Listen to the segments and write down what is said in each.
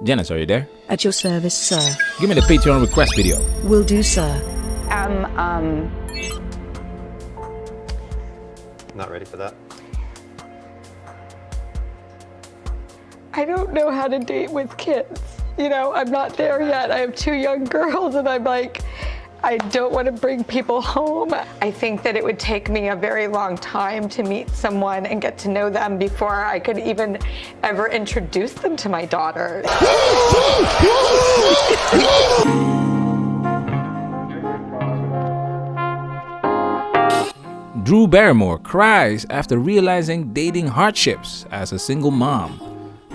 Janice, are you there? At your service, sir. Give me the Patreon request video. Will do, sir. Not ready for that. I don't know how to date with kids. You know, I'm not there yet. I have 2 young girls and I'm like, I don't want to bring people home. I think that it would take me a very long time to meet someone and get to know them before I could even ever introduce them to my daughter. Drew Barrymore cries after realizing dating hardships as a single mom.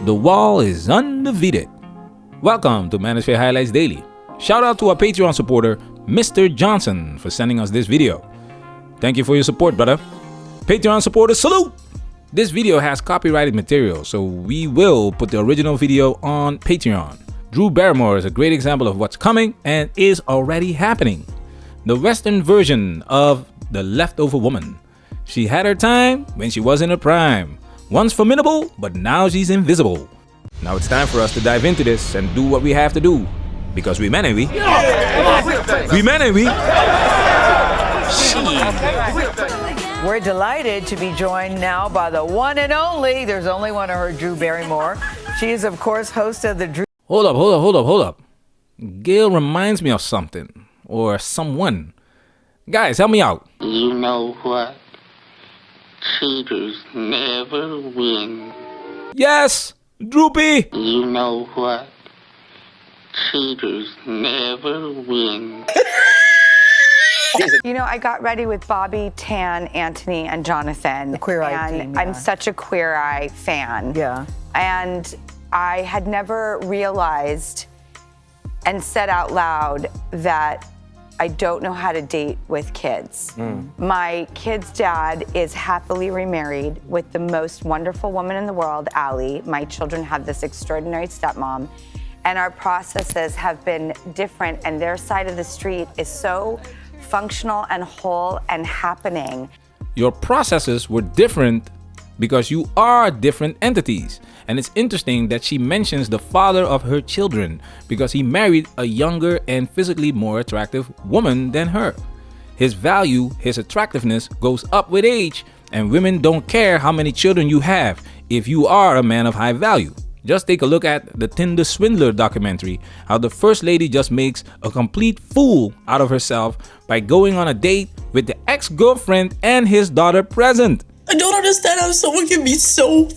The wall is undefeated. Welcome to Manosphere Highlights Daily. Shout out to our Patreon supporter, Mr. Johnson, for sending us this video. Thank you for your support, brother. Patreon supporters, salute! This video has copyrighted material, so we will put the original video on Patreon. Drew Barrymore is a great example of what's coming and is already happening. The Western version of the leftover woman. She had her time when she was in her prime. Once formidable, but now she's invisible. Now it's time for us to dive into this and do what we have to do. Because we men, ain't we? We men, ain't we? We're delighted to be joined now by the one and only, there's only one of her, Drew Barrymore. She is, of course, host of the Drew... Hold up. Gail reminds me of something. Or someone. Guys, help me out. You know what? Cheaters never win. Yes! Droopy! You know what? Cheaters never win. You know, I got ready with Bobby, Tan, Anthony, and Jonathan. The Queer Eye and team, yeah. I'm such a Queer Eye fan. Yeah. And I had never realized and said out loud that I don't know how to date with kids. My kid's dad is happily remarried with the most wonderful woman in the world, Allie. My children have this extraordinary stepmom. And our processes have been different, and their side of the street is so functional and whole and happening. Your processes were different because you are different entities. And it's interesting that she mentions the father of her children because he married a younger and physically more attractive woman than her. His value, his attractiveness goes up with age, and women don't care how many children you have if you are a man of high value. Just take a look at the Tinder Swindler documentary, how the first lady just makes a complete fool out of herself by going on a date with the ex-girlfriend and his daughter present. I don't understand how someone can be so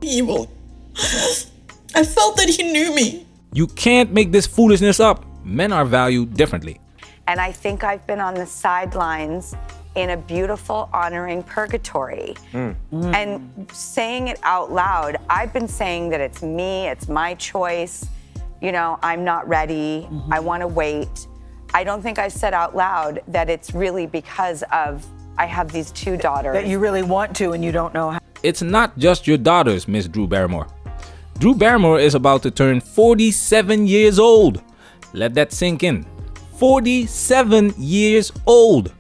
evil. I felt that he knew me. You can't make this foolishness up. Men are valued differently. And I think I've been on the sidelines in a beautiful, honoring purgatory. And saying it out loud, I've been saying that it's me, it's my choice. You know, I'm not ready. I want to wait. I don't think I've said out loud that it's really because of I have these 2 daughters. That you really want to and you don't know how. It's not just your daughters, Miss Drew Barrymore. Drew Barrymore is about to turn 47 years old. Let that sink in. 47 years old.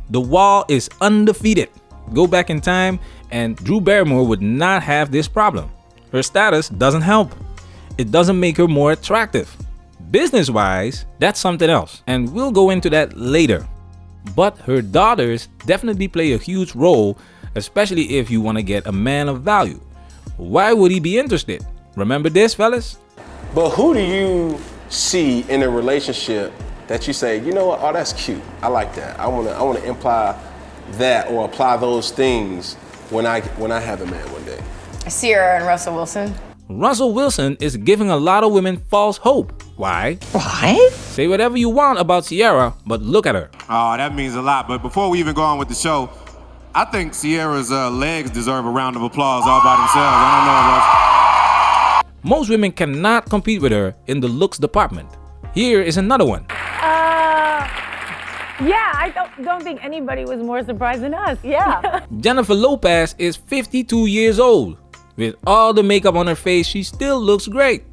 The wall is undefeated. Go back in time and Drew Barrymore would not have this problem. Her status doesn't help. It doesn't make her more attractive. Business-wise, that's something else, and we'll go into that later. But her daughters definitely play a huge role, especially if you want to get a man of value. Why would he be interested? Remember this, fellas? But who do you see in a relationship that you say, you know what, oh, that's cute. I like that. I wanna imply that or apply those things when I have a man one day. Sierra and Russell Wilson. Russell Wilson is giving a lot of women false hope. Why? What? Say whatever you want about Sierra, but look at her. Oh, that means a lot. But before we even go on with the show, I think Sierra's legs deserve a round of applause all by themselves. I don't know, Russ. Most women cannot compete with her in the looks department. Here is another one. Yeah, I don't think anybody was more surprised than us. Yeah. Jennifer Lopez is 52 years old. With all the makeup on her face, she still looks great.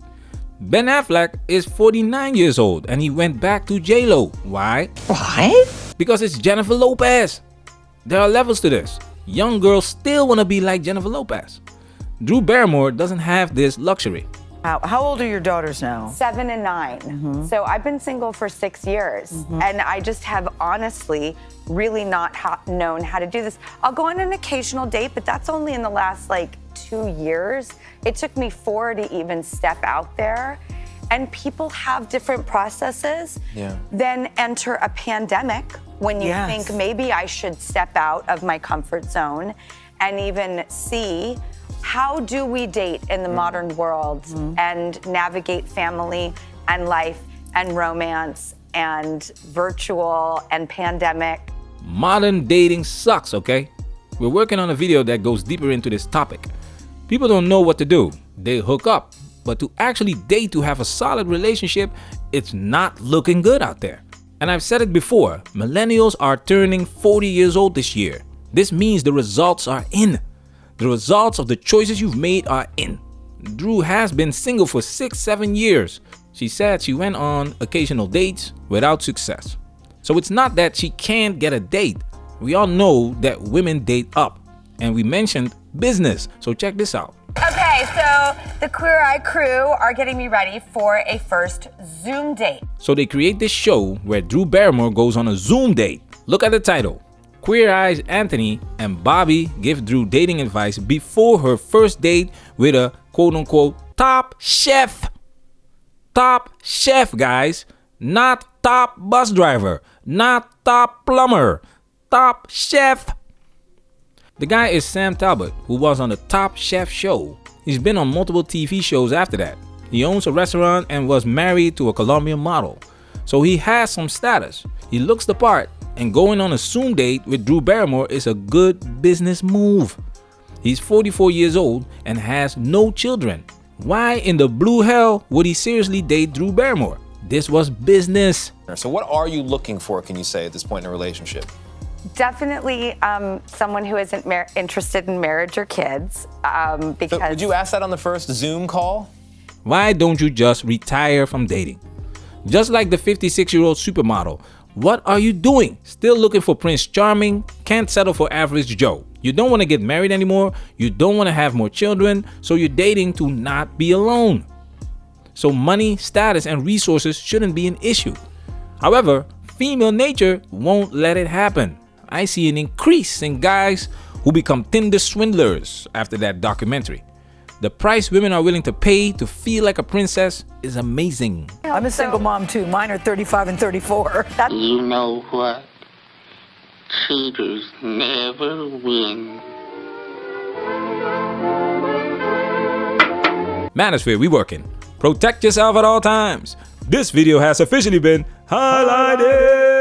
Ben Affleck is 49 years old and he went back to J-Lo. Why? What? Because it's Jennifer Lopez. There are levels to this. Young girls still want to be like Jennifer Lopez. Drew Barrymore doesn't have this luxury. How old are your daughters now? 7 and 9. So I've been single for 6 years, and I just have honestly really not known how to do this. I'll go on an occasional date, but that's only in the last like 2 years. It took me 4 to even step out there. And people have different processes. Then enter a pandemic when you think maybe I should step out of my comfort zone and even see how do we date in the modern world and navigate family and life and romance and virtual and pandemic. Modern dating sucks, okay? We're working on a video that goes deeper into this topic. People don't know what to do. They hook up. But to actually date, to have a solid relationship, it's not looking good out there. And I've said it before, millennials are turning 40 years old this year. This means the results are in. The results of the choices you've made are in. Drew has been single for 6-7 years. She said she went on occasional dates without success. So it's not that she can't get a date. We all know that women date up. And we mentioned business. So check this out. Okay, so the Queer Eye crew are getting me ready for a first Zoom date. So they create this show where Drew Barrymore goes on a Zoom date. Look at the title. Queer Eye's Anthony and Bobby give Drew dating advice before her first date with a quote-unquote top chef. Top chef, guys. Not top bus driver. Not top plumber. Top chef. The guy is Sam Talbot, who was on the Top Chef show. He's been on multiple TV shows after that. He owns a restaurant and was married to a Colombian model. So he has some status. He looks the part, and going on a Zoom date with Drew Barrymore is a good business move. He's 44 years old and has no children. Why in the blue hell would he seriously date Drew Barrymore? This was business. So what are you looking for, can you say, at this point in a relationship? Definitely someone who isn't interested in marriage or kids. Because So would you ask that on the first Zoom call? Why don't you just retire from dating? Just like the 56-year-old supermodel, what are you doing? Still looking for Prince Charming? Can't settle for average Joe. You don't want to get married anymore. You don't want to have more children. So you're dating to not be alone. So money, status, and resources shouldn't be an issue. However, female nature won't let it happen. I see an increase in guys who become Tinder swindlers after that documentary. The price women are willing to pay to feel like a princess is amazing. I'm a single mom too. Mine are 35 and 34. You know what? Cheaters never win. Manosphere, we working. Protect yourself at all times. This video has officially been highlighted.